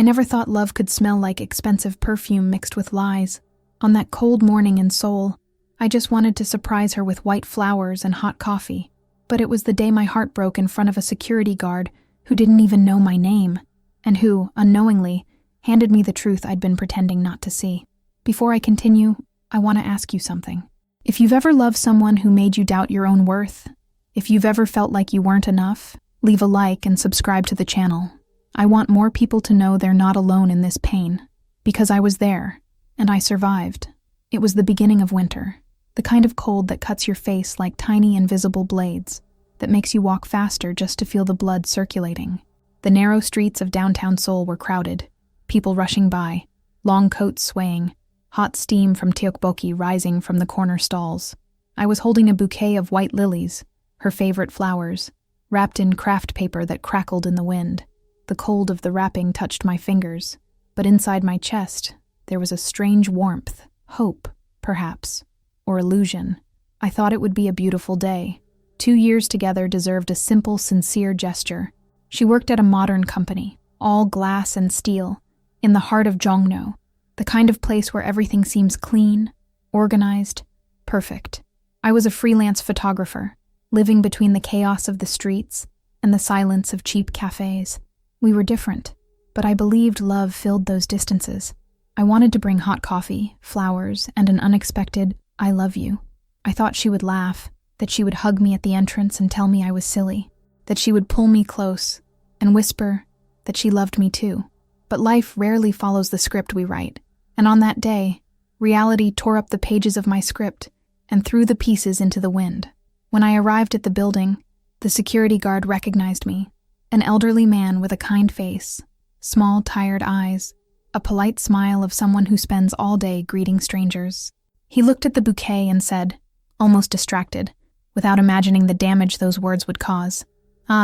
I never thought love could smell like expensive perfume mixed with lies. On that cold morning in Seoul, I just wanted to surprise her with white flowers and hot coffee. But it was the day my heart broke in front of a security guard who didn't even know my name, and who, unknowingly, handed me the truth I'd been pretending not to see. Before I continue, I want to ask you something. If you've ever loved someone who made you doubt your own worth, if you've ever felt like you weren't enough, leave a like and subscribe to the channel. I want more people to know they're not alone in this pain, because I was there, and I survived. It was the beginning of winter, the kind of cold that cuts your face like tiny invisible blades, that makes you walk faster just to feel the blood circulating. The narrow streets of downtown Seoul were crowded, people rushing by, long coats swaying, hot steam from tteokbokki rising from the corner stalls. I was holding a bouquet of white lilies, her favorite flowers, wrapped in craft paper that crackled in the wind. The cold of the wrapping touched my fingers, but inside my chest, there was a strange warmth, hope, perhaps, or illusion. I thought it would be a beautiful day. 2 years together deserved a simple, sincere gesture. She worked at a modern company, all glass and steel, in the heart of Jongno, the kind of place where everything seems clean, organized, perfect. I was a freelance photographer, living between the chaos of the streets and the silence of cheap cafes. We were different, but I believed love filled those distances. I wanted to bring hot coffee, flowers, and an unexpected "I love you." I thought she would laugh, that she would hug me at the entrance and tell me I was silly, that she would pull me close and whisper that she loved me too. But life rarely follows the script we write, and on that day, reality tore up the pages of my script and threw the pieces into the wind. When I arrived at the building, the security guard recognized me, an elderly man with a kind face, small, tired eyes, a polite smile of someone who spends all day greeting strangers. He looked at the bouquet and said, almost distracted, without imagining the damage those words would cause,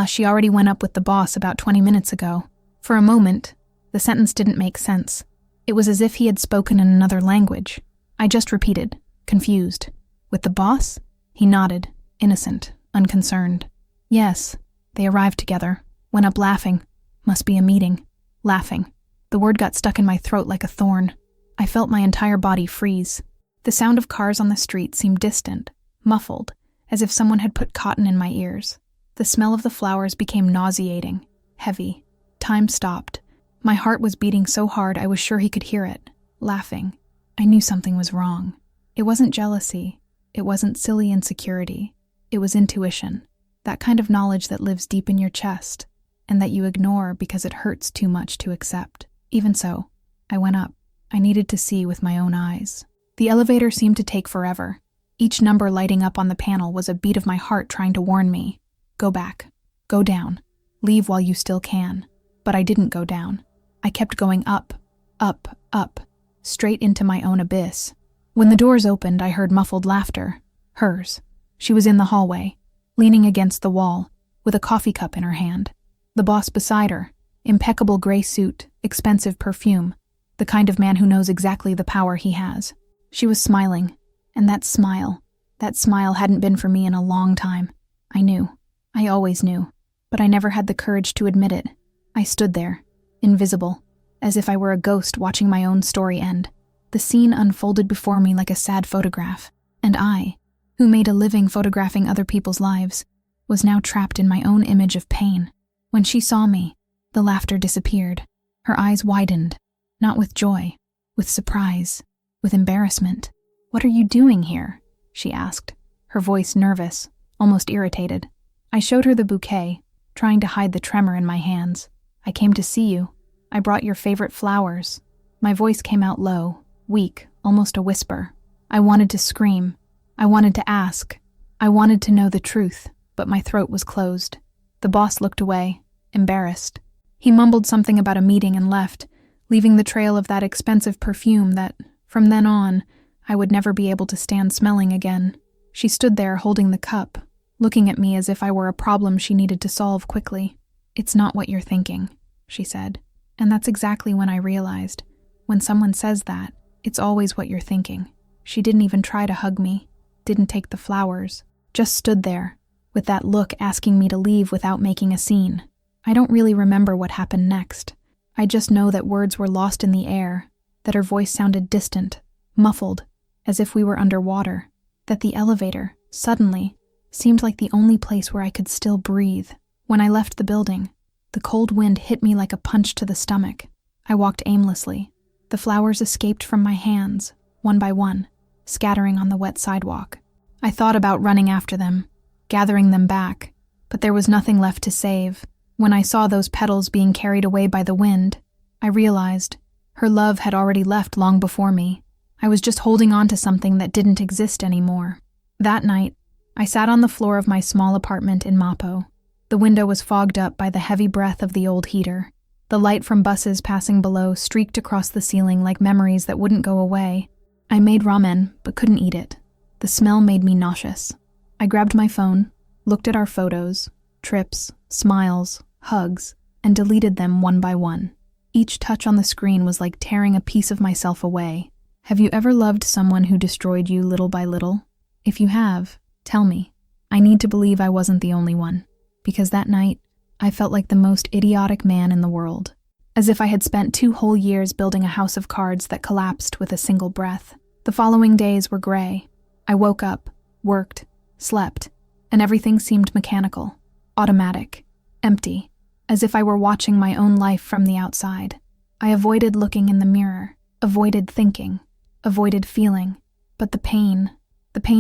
"She already went up with the boss about 20 minutes ago." For a moment, the sentence didn't make sense. It was as if he had spoken in another language. I just repeated, confused. "With the boss?" He nodded, innocent, unconcerned. "Yes, they arrived together, went up laughing. Must be a meeting." Laughing. The word got stuck in my throat like a thorn. I felt my entire body freeze. The sound of cars on the street seemed distant, muffled, as if someone had put cotton in my ears. The smell of the flowers became nauseating, heavy. Time stopped. My heart was beating so hard I was sure he could hear it, laughing. I knew something was wrong. It wasn't jealousy. It wasn't silly insecurity. It was intuition, that kind of knowledge that lives deep in your chest, and that you ignore because it hurts too much to accept. Even so, I went up. I needed to see with my own eyes. The elevator seemed to take forever. Each number lighting up on the panel was a beat of my heart trying to warn me. Go back. Go down. Leave while you still can. But I didn't go down. I kept going up, up, up, straight into my own abyss. When the doors opened, I heard muffled laughter. Hers. She was in the hallway, leaning against the wall, with a coffee cup in her hand. The boss beside her, impeccable gray suit, expensive perfume, the kind of man who knows exactly the power he has. She was smiling, and that smile hadn't been for me in a long time. I knew. I always knew. But I never had the courage to admit it. I stood there, invisible, as if I were a ghost watching my own story end. The scene unfolded before me like a sad photograph, and I, who made a living photographing other people's lives, was now trapped in my own image of pain. When she saw me, the laughter disappeared. Her eyes widened, not with joy, with surprise, with embarrassment. "What are you doing here?" she asked, her voice nervous, almost irritated. I showed her the bouquet, trying to hide the tremor in my hands. "I came to see you. I brought your favorite flowers." My voice came out low, weak, almost a whisper. I wanted to scream. I wanted to ask. I wanted to know the truth, but my throat was closed. The boss looked away, embarrassed. He mumbled something about a meeting and left, leaving the trail of that expensive perfume that, from then on, I would never be able to stand smelling again. She stood there holding the cup, looking at me as if I were a problem she needed to solve quickly. "It's not what you're thinking," she said. And that's exactly when I realized, when someone says that, it's always what you're thinking. She didn't even try to hug me, didn't take the flowers, just stood there, with that look asking me to leave without making a scene. I don't really remember what happened next. I just know that words were lost in the air, that her voice sounded distant, muffled, as if we were underwater, that the elevator, suddenly, seemed like the only place where I could still breathe. When I left the building, the cold wind hit me like a punch to the stomach. I walked aimlessly. The flowers escaped from my hands, one by one, scattering on the wet sidewalk. I thought about running after them, gathering them back, but there was nothing left to save. When I saw those petals being carried away by the wind, I realized her love had already left long before me. I was just holding on to something that didn't exist anymore. That night, I sat on the floor of my small apartment in Mapo. The window was fogged up by the heavy breath of the old heater. The light from buses passing below streaked across the ceiling like memories that wouldn't go away. I made ramen, but couldn't eat it. The smell made me nauseous. I grabbed my phone, looked at our photos, trips, smiles, hugs, and deleted them one by one. Each touch on the screen was like tearing a piece of myself away. Have you ever loved someone who destroyed you little by little? If you have, tell me. I need to believe I wasn't the only one, because that night, I felt like the most idiotic man in the world, as if I had spent 2 whole years building a house of cards that collapsed with a single breath. The following days were gray. I woke up, worked, slept, and everything seemed mechanical, automatic, empty, as if I were watching my own life from the outside. I avoided looking in the mirror, avoided thinking, avoided feeling, but the pain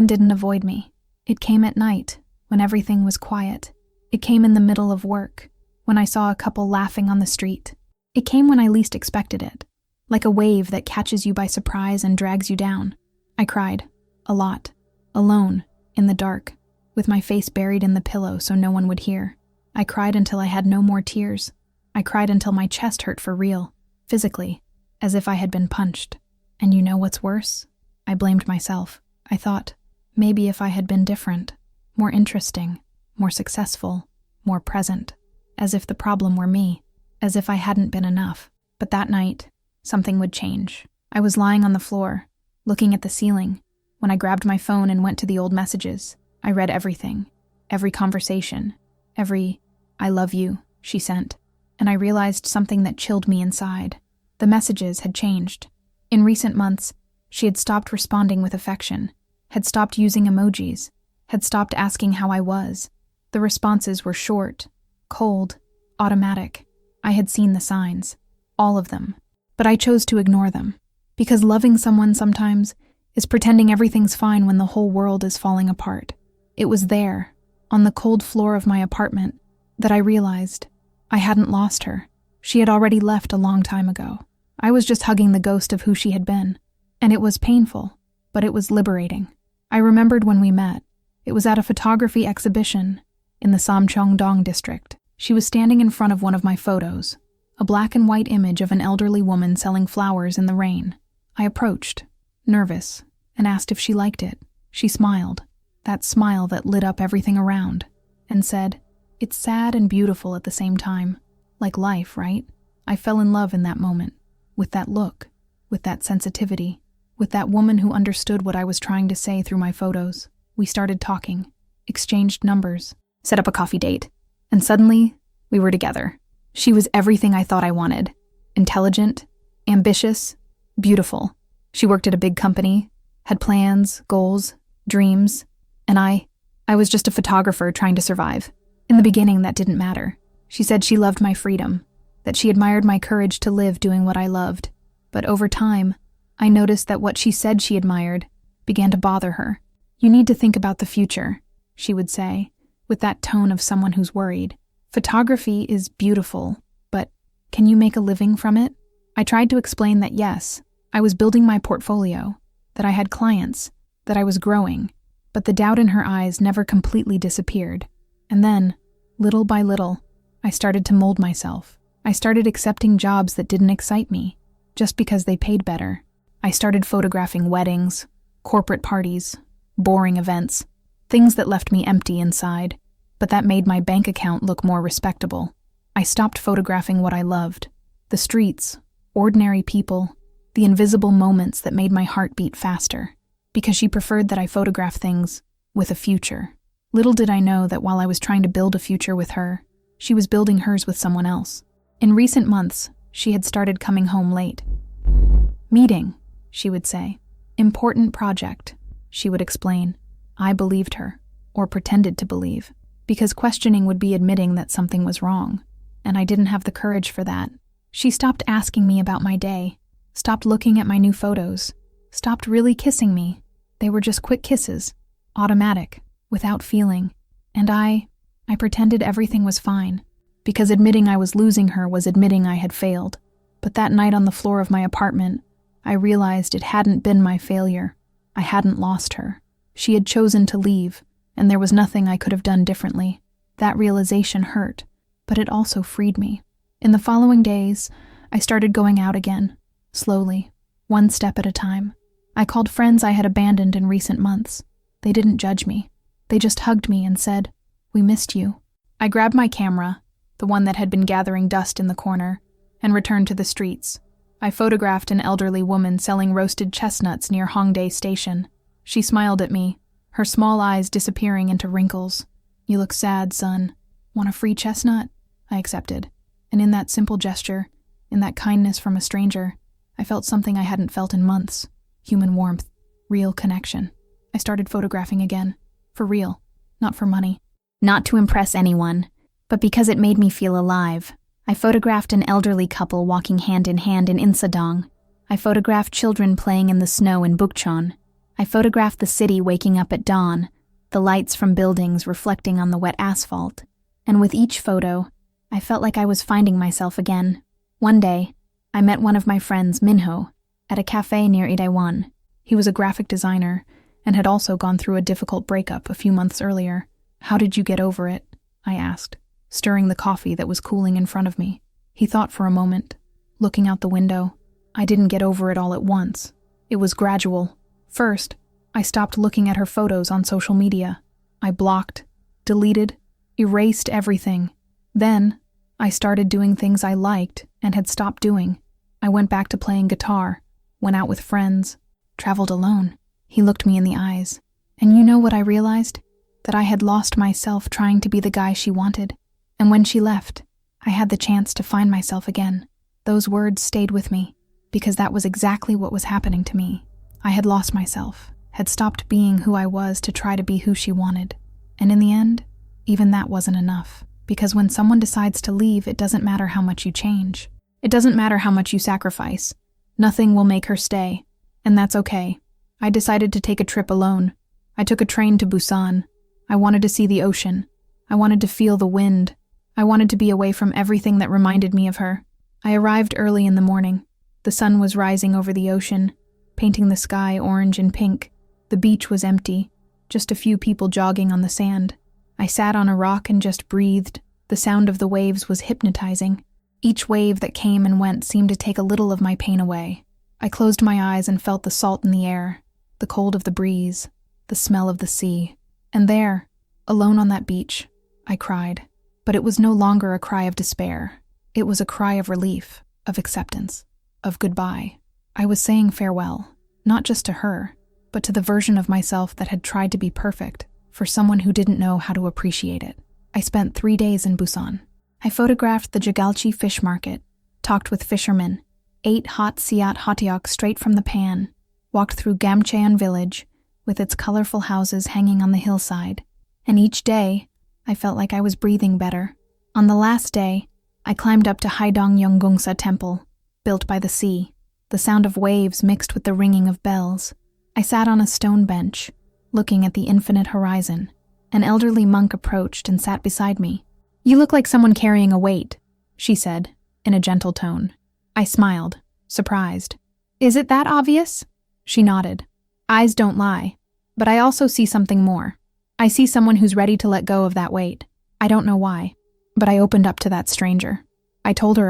didn't avoid me. It came at night, when everything was quiet. It came in the middle of work, when I saw a couple laughing on the street. It came when I least expected it, like a wave that catches you by surprise and drags you down. I cried, a lot, alone, in the dark, with my face buried in the pillow so no one would hear. I cried until I had no more tears. I cried until my chest hurt for real, physically, as if I had been punched. And you know what's worse? I blamed myself. I thought, maybe if I had been different, more interesting, more successful, more present, as if the problem were me, as if I hadn't been enough. But that night, something would change. I was lying on the floor, looking at the ceiling, when I grabbed my phone and went to the old messages. I read everything, every conversation, every "I love you" she sent, and I realized something that chilled me inside. The messages had changed. In recent months, she had stopped responding with affection, had stopped using emojis, had stopped asking how I was. The responses were short, cold, automatic. I had seen the signs, all of them, but I chose to ignore them, because loving someone sometimes is pretending everything's fine when the whole world is falling apart. It was there, on the cold floor of my apartment, that I realized I hadn't lost her. She had already left a long time ago. I was just hugging the ghost of who she had been, and it was painful, but it was liberating. I remembered when we met. It was at a photography exhibition in the Samcheong-dong district. She was standing in front of one of my photos, a black and white image of an elderly woman selling flowers in the rain. I approached, nervous, and asked if she liked it. She smiled, that smile that lit up everything around, and said, "It's sad and beautiful at the same time. Like life, right?" I fell in love in that moment, with that look, with that sensitivity, with that woman who understood what I was trying to say through my photos. We started talking, exchanged numbers, set up a coffee date, and suddenly, we were together. She was everything I thought I wanted. Intelligent, ambitious, beautiful. She worked at a big company, had plans, goals, dreams, and I was just a photographer trying to survive. In the beginning, that didn't matter. She said she loved my freedom, that she admired my courage to live doing what I loved. But over time, I noticed that what she said she admired began to bother her. "You need to think about the future," she would say, with that tone of someone who's worried. "Photography is beautiful, but can you make a living from it?" I tried to explain that yes, I was building my portfolio, that I had clients, that I was growing, but the doubt in her eyes never completely disappeared. And then, little by little, I started to mold myself. I started accepting jobs that didn't excite me, just because they paid better. I started photographing weddings, corporate parties, boring events, things that left me empty inside, but that made my bank account look more respectable. I stopped photographing what I loved, the streets, ordinary people, the invisible moments that made my heart beat faster, because she preferred that I photograph things with a future. Little did I know that while I was trying to build a future with her, she was building hers with someone else. In recent months, She had started coming home late. "Meeting," she would say. "Important project," she would explain. I believed her, or pretended to believe, because questioning would be admitting that something was wrong, and I didn't have the courage for that. She stopped asking me about my day, stopped looking at my new photos, stopped really kissing me. They were just quick kisses, automatic, without feeling, and I pretended everything was fine, because admitting I was losing her was admitting I had failed. But that night on the floor of my apartment, I realized it hadn't been my failure. I hadn't lost her. She had chosen to leave, and there was nothing I could have done differently. That realization hurt, but it also freed me. In the following days, I started going out again, slowly, one step at a time. I called friends I had abandoned in recent months. They didn't judge me. They just hugged me and said, "We missed you." I grabbed my camera, the one that had been gathering dust in the corner, and returned to the streets. I photographed an elderly woman selling roasted chestnuts near Hongdae Station. She smiled at me, her small eyes disappearing into wrinkles. "You look sad, son. Want a free chestnut?" I accepted. And in that simple gesture, in that kindness from a stranger, I felt something I hadn't felt in months. Human warmth, real connection. I started photographing again. For real, not for money. Not to impress anyone, but because it made me feel alive. I photographed an elderly couple walking hand in hand in Insadong. I photographed children playing in the snow in Bukchon. I photographed the city waking up at dawn, the lights from buildings reflecting on the wet asphalt. And with each photo, I felt like I was finding myself again. One day, I met one of my friends, Minho, at a cafe near Itaewon. He was a graphic designer and had also gone through a difficult breakup a few months earlier. "How did you get over it?" I asked, stirring the coffee that was cooling in front of me. He thought for a moment, looking out the window. "I didn't get over it all at once. It was gradual. First, I stopped looking at her photos on social media. I blocked, deleted, erased everything. Then, I started doing things I liked and had stopped doing. I went back to playing guitar, went out with friends, traveled alone." He looked me in the eyes. "And you know what I realized? That I had lost myself trying to be the guy she wanted. And when she left, I had the chance to find myself again." Those words stayed with me, because that was exactly what was happening to me. I had lost myself, had stopped being who I was to try to be who she wanted. And in the end, even that wasn't enough. Because when someone decides to leave, it doesn't matter how much you change. It doesn't matter how much you sacrifice. Nothing will make her stay. And that's okay. I decided to take a trip alone. I took a train to Busan. I wanted to see the ocean. I wanted to feel the wind. I wanted to be away from everything that reminded me of her. I arrived early in the morning. The sun was rising over the ocean, painting the sky orange and pink. The beach was empty, just a few people jogging on the sand. I sat on a rock and just breathed. The sound of the waves was hypnotizing. Each wave that came and went seemed to take a little of my pain away. I closed my eyes and felt the salt in the air, the cold of the breeze, the smell of the sea. And there, alone on that beach, I cried. But it was no longer a cry of despair. It was a cry of relief, of acceptance, of goodbye. I was saying farewell, not just to her, but to the version of myself that had tried to be perfect for someone who didn't know how to appreciate it. I spent 3 days in Busan. I photographed the Jagalchi fish market, talked with fishermen, ate hot siat hotteok straight from the pan, walked through Gamcheon village with its colorful houses hanging on the hillside, and each day, I felt like I was breathing better. On the last day, I climbed up to Haidong Yeonggongsa Temple, built by the sea, the sound of waves mixed with the ringing of bells. I sat on a stone bench, looking at the infinite horizon. An elderly monk approached and sat beside me. "You look like someone carrying a weight," she said, in a gentle tone. I smiled, surprised. "Is it that obvious?" She nodded. "Eyes don't lie, but I also see something more. I see someone who's ready to let go of that weight. I don't know why, but I opened up to that stranger. I told her,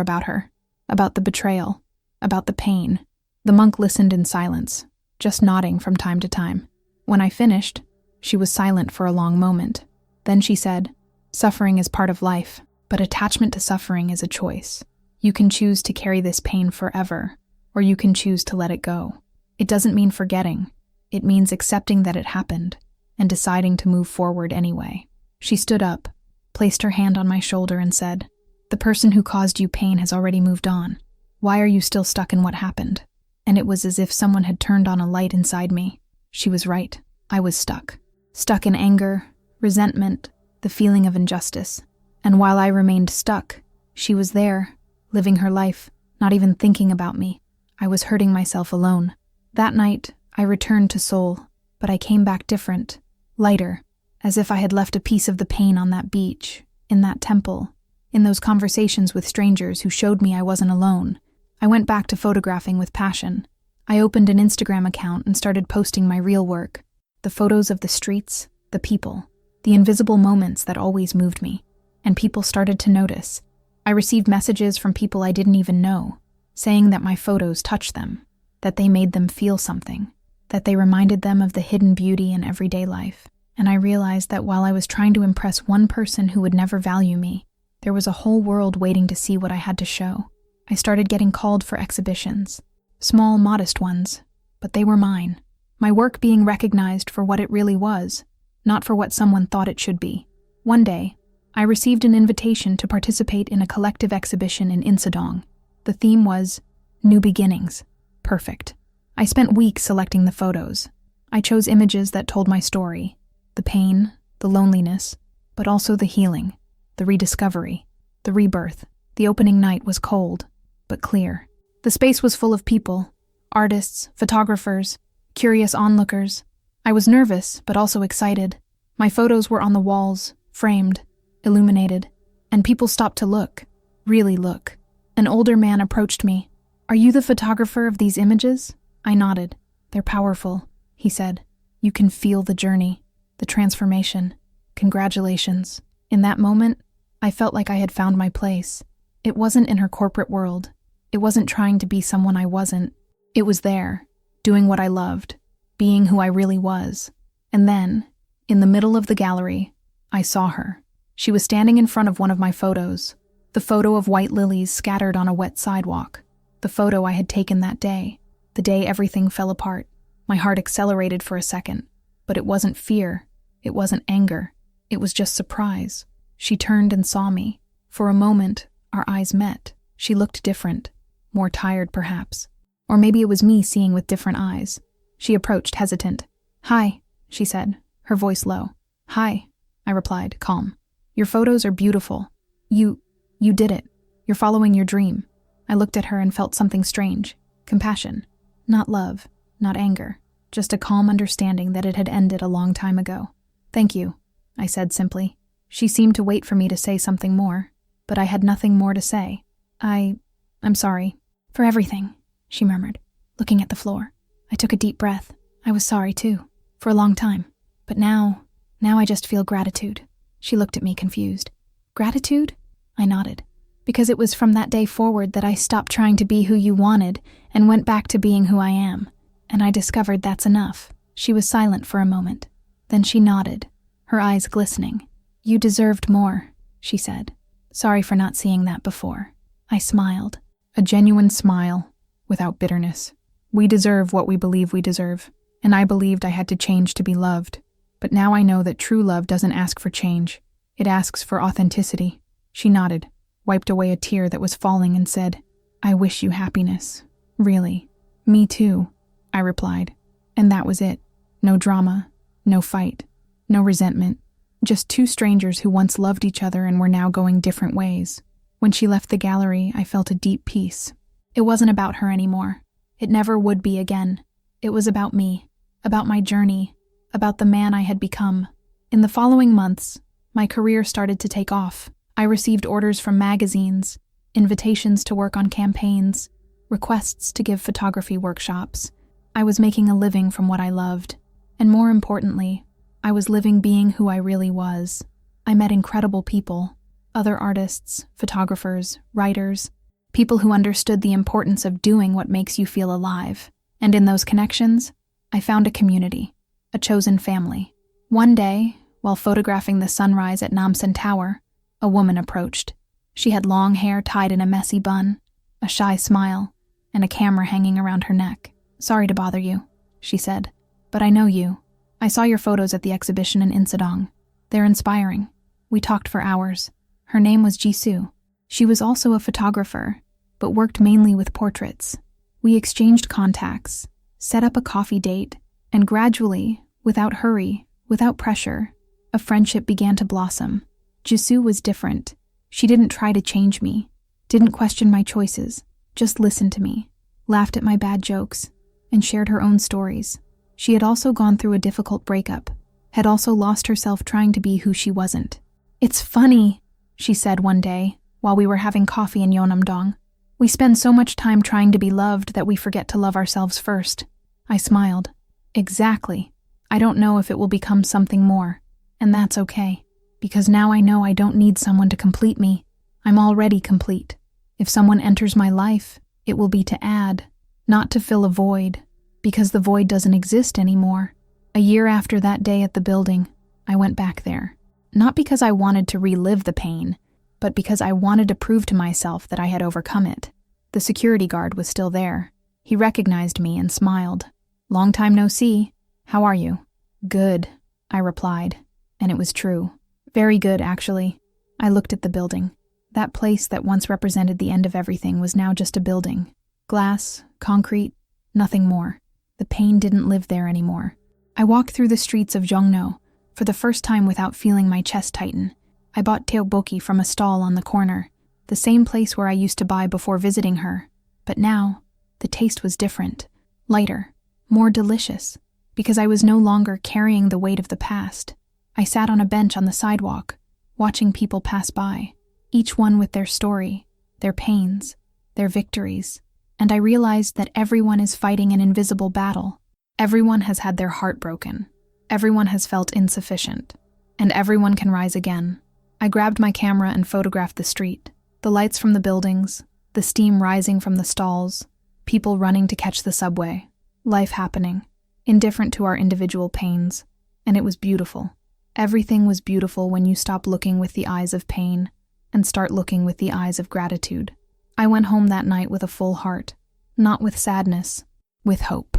about the betrayal, about the pain." The monk listened in silence, just nodding from time to time. When I finished, she was silent for a long moment. Then she said, "Suffering is part of life, but attachment to suffering is a choice. You can choose to carry this pain forever, or you can choose to let it go. It doesn't mean forgetting. It means accepting that it happened and deciding to move forward anyway." She stood up, placed her hand on my shoulder and said, "The person who caused you pain has already moved on. Why are you still stuck in what happened? And it was as if someone had turned on a light inside me. She was right. I was stuck. Stuck in anger, resentment, the feeling of injustice. And while I remained stuck, she was there, living her life, not even thinking about me. I was hurting myself alone. That night, I returned to Seoul, but I came back different, lighter, as if I had left a piece of the pain on that beach, in that temple, in those conversations with strangers who showed me I wasn't alone. I went back to photographing with passion. I opened an Instagram account and started posting my real work, the photos of the streets, the people, the invisible moments that always moved me. And people started to notice. I received messages from people I didn't even know, saying that my photos touched them, that they made them feel something, that they reminded them of the hidden beauty in everyday life. And I realized that while I was trying to impress one person who would never value me, there was a whole world waiting to see what I had to show. I started getting called for exhibitions, small, modest ones, but they were mine. My work being recognized for what it really was, not for what someone thought it should be. One day, I received an invitation to participate in a collective exhibition in Insadong. The theme was New Beginnings. Perfect. I spent weeks selecting the photos. I chose images that told my story, the pain, the loneliness, but also the healing, the rediscovery, the rebirth. The opening night was cold, but clear. The space was full of people, artists, photographers, curious onlookers. I was nervous, but also excited. My photos were on the walls, framed, illuminated, and people stopped to look, really look. An older man approached me. "Are you the photographer of these images?" I nodded. "They're powerful," he said. "You can feel the journey, the transformation. Congratulations." In that moment, I felt like I had found my place. It wasn't in her corporate world. It wasn't trying to be someone I wasn't. It was there, doing what I loved, being who I really was. And then, in the middle of the gallery, I saw her. She was standing in front of one of my photos, the photo of white lilies scattered on a wet sidewalk, the photo I had taken that day, the day everything fell apart. My heart accelerated for a second, but it wasn't fear, it wasn't anger, it was just surprise. She turned and saw me. For a moment, our eyes met. She looked different, more tired perhaps. Or maybe it was me seeing with different eyes. She approached, hesitant. "Hi," she said, her voice low. "Hi," I replied, calm. "Your photos are beautiful. You did it. You're following your dream." I looked at her and felt something strange. Compassion. Not love, not anger. Just a calm understanding that it had ended a long time ago. "Thank you," I said simply. She seemed to wait for me to say something more, but I had nothing more to say. I'm sorry. For everything," she murmured, looking at the floor. I took a deep breath. I was sorry too, for a long time. But now I just feel gratitude. She looked at me confused. "Gratitude?" I nodded. "Because it was from that day forward that I stopped trying to be who you wanted and went back to being who I am. And I discovered that's enough." She was silent for a moment. Then she nodded, her eyes glistening. "You deserved more," she said. "Sorry for not seeing that before." I smiled. A genuine smile, without bitterness. We deserve what we believe we deserve, and I believed I had to change to be loved. But now I know that true love doesn't ask for change. It asks for authenticity. She nodded, wiped away a tear that was falling and said, "I wish you happiness. Really." "Me too," I replied. And that was it. No drama, no fight, no resentment. Just two strangers who once loved each other and were now going different ways. When she left the gallery, I felt a deep peace. It wasn't about her anymore. It never would be again. It was about me, about my journey, about the man I had become. In the following months, my career started to take off. I received orders from magazines, invitations to work on campaigns, requests to give photography workshops. I was making a living from what I loved. And more importantly, I was living being who I really was. I met incredible people, other artists, photographers, writers, people who understood the importance of doing what makes you feel alive. And in those connections, I found a community, a chosen family. One day, while photographing the sunrise at Namsan Tower, a woman approached. She had long hair tied in a messy bun, a shy smile, and a camera hanging around her neck. "Sorry to bother you," she said, "but I know you. I saw your photos at the exhibition in Insadong. They're inspiring." We talked for hours. Her name was Jisoo. She was also a photographer, but worked mainly with portraits. We exchanged contacts, set up a coffee date, and gradually, without hurry, without pressure, a friendship began to blossom. Jisoo was different. She didn't try to change me, didn't question my choices, just listened to me, laughed at my bad jokes, and shared her own stories. She had also gone through a difficult breakup, had also lost herself trying to be who she wasn't. "It's funny," she said one day, while we were having coffee in Yeonam-dong. "We spend so much time trying to be loved that we forget to love ourselves first." I smiled. "Exactly. I don't know if it will become something more, and that's okay, because now I know I don't need someone to complete me. I'm already complete. If someone enters my life, it will be to add, not to fill a void, because the void doesn't exist anymore." A year after that day at the building, I went back there. Not because I wanted to relive the pain, but because I wanted to prove to myself that I had overcome it. The security guard was still there. He recognized me and smiled. "Long time no see. How are you?" "Good," I replied, and it was true. Very good, actually. I looked at the building. That place that once represented the end of everything was now just a building. Glass, concrete, nothing more. The pain didn't live there anymore. I walked through the streets of Jongno, for the first time without feeling my chest tighten. I bought tteokbokki from a stall on the corner, the same place where I used to buy before visiting her. But now, the taste was different, lighter, more delicious, because I was no longer carrying the weight of the past. I sat on a bench on the sidewalk, watching people pass by, each one with their story, their pains, their victories, and I realized that everyone is fighting an invisible battle. Everyone has had their heart broken. Everyone has felt insufficient. And everyone can rise again. I grabbed my camera and photographed the street, the lights from the buildings, the steam rising from the stalls, people running to catch the subway, life happening, indifferent to our individual pains. And it was beautiful. Everything was beautiful when you stop looking with the eyes of pain and start looking with the eyes of gratitude. I went home that night with a full heart, not with sadness, with hope.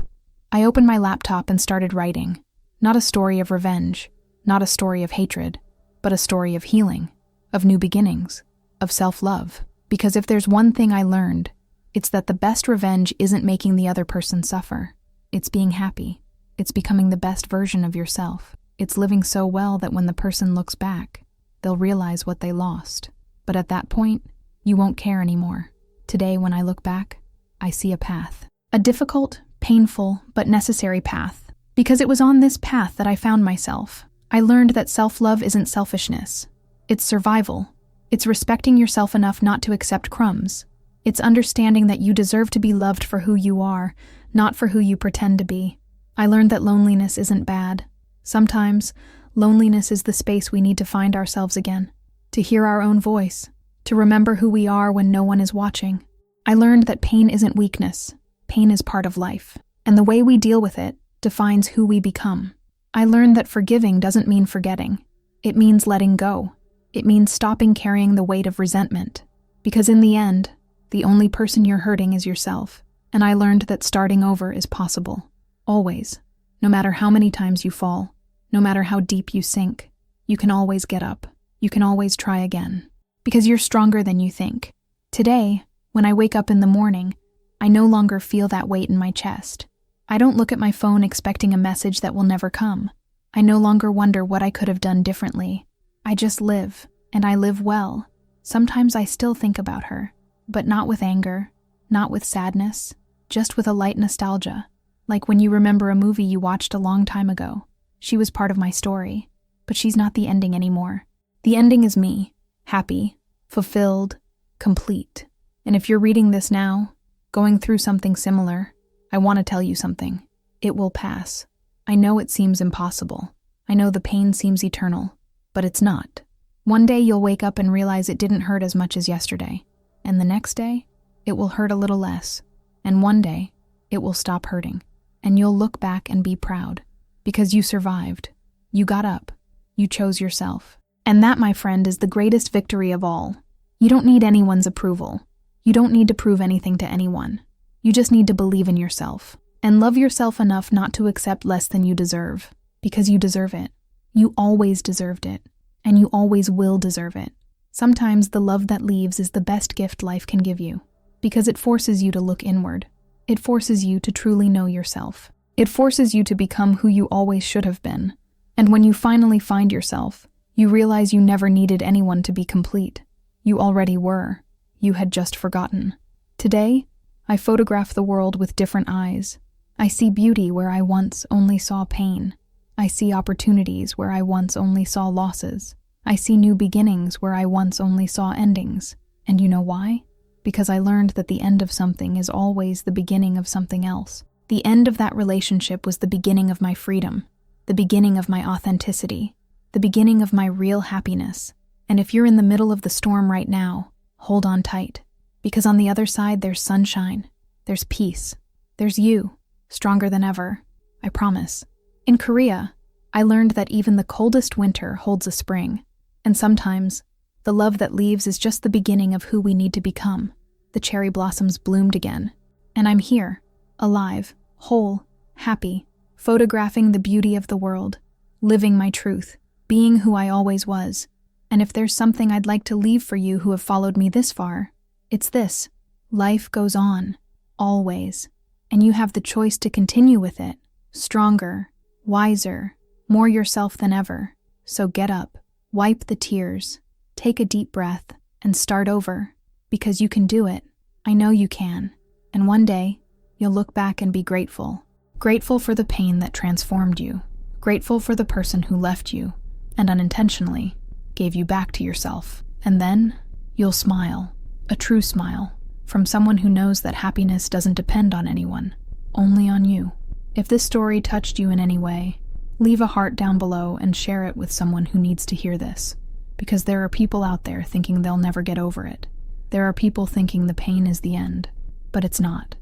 I opened my laptop and started writing. Not a story of revenge, not a story of hatred, but a story of healing, of new beginnings, of self-love. Because if there's one thing I learned, it's that the best revenge isn't making the other person suffer. It's being happy. It's becoming the best version of yourself. It's living so well that when the person looks back, they'll realize what they lost. But at that point, you won't care anymore. Today, when I look back, I see a path. A difficult, painful, but necessary path. Because it was on this path that I found myself. I learned that self-love isn't selfishness. It's survival. It's respecting yourself enough not to accept crumbs. It's understanding that you deserve to be loved for who you are, not for who you pretend to be. I learned that loneliness isn't bad. Sometimes, loneliness is the space we need to find ourselves again, to hear our own voice, to remember who we are when no one is watching. I learned that pain isn't weakness. Pain is part of life, and the way we deal with it defines who we become. I learned that forgiving doesn't mean forgetting. It means letting go. It means stopping carrying the weight of resentment. Because in the end, the only person you're hurting is yourself. And I learned that starting over is possible. Always. No matter how many times you fall, no matter how deep you sink, you can always get up. You can always try again. Because you're stronger than you think. Today, when I wake up in the morning, I no longer feel that weight in my chest. I don't look at my phone expecting a message that will never come. I no longer wonder what I could have done differently. I just live, and I live well. Sometimes I still think about her, but not with anger, not with sadness, just with a light nostalgia. Like when you remember a movie you watched a long time ago. She was part of my story, but she's not the ending anymore. The ending is me, happy, fulfilled, complete. And if you're reading this now, going through something similar, I want to tell you something. It will pass. I know it seems impossible. I know the pain seems eternal, but it's not. One day you'll wake up and realize it didn't hurt as much as yesterday. And the next day, it will hurt a little less. And one day, it will stop hurting. And you'll look back and be proud. Because you survived. You got up. You chose yourself. And that, my friend, is the greatest victory of all. You don't need anyone's approval. You don't need to prove anything to anyone. You just need to believe in yourself. And love yourself enough not to accept less than you deserve. Because you deserve it. You always deserved it. And you always will deserve it. Sometimes the love that leaves is the best gift life can give you. because it forces you to look inward. It forces you to truly know yourself. It forces you to become who you always should have been. And when you finally find yourself, you realize you never needed anyone to be complete. You already were. You had just forgotten. Today, I photograph the world with different eyes. I see beauty where I once only saw pain. I see opportunities where I once only saw losses. I see new beginnings where I once only saw endings. And you know why? Because I learned that the end of something is always the beginning of something else. The end of that relationship was the beginning of my freedom, the beginning of my authenticity, the beginning of my real happiness. And if you're in the middle of the storm right now, hold on tight, because on the other side there's sunshine, there's peace, there's you, stronger than ever, I promise. In Korea, I learned that even the coldest winter holds a spring, and sometimes the love that leaves is just the beginning of who we need to become. The cherry blossoms bloomed again, and I'm here, alive, whole, happy, photographing the beauty of the world, living my truth, being who I always was. And if there's something I'd like to leave for you who have followed me this far, it's this: life goes on, always, and you have the choice to continue with it, stronger, wiser, more yourself than ever. So get up, wipe the tears, take a deep breath, and start over, because you can do it. I know you can, and one day, you'll look back and be grateful. Grateful for the pain that transformed you. Grateful for the person who left you, and unintentionally, gave you back to yourself. And then, you'll smile. A true smile. From someone who knows that happiness doesn't depend on anyone. Only on you. If this story touched you in any way, leave a heart down below and share it with someone who needs to hear this. Because there are people out there thinking they'll never get over it. There are people thinking the pain is the end. But it's not.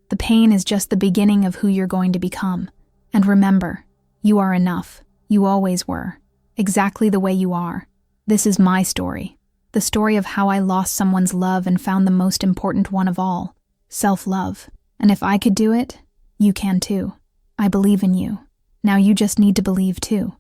The pain is just the beginning of who you're going to become. And remember, you are enough. You always were. Exactly the way you are. This is my story. The story of how I lost someone's love and found the most important one of all, self-love. And if I could do it, you can too. I believe in you. Now you just need to believe too.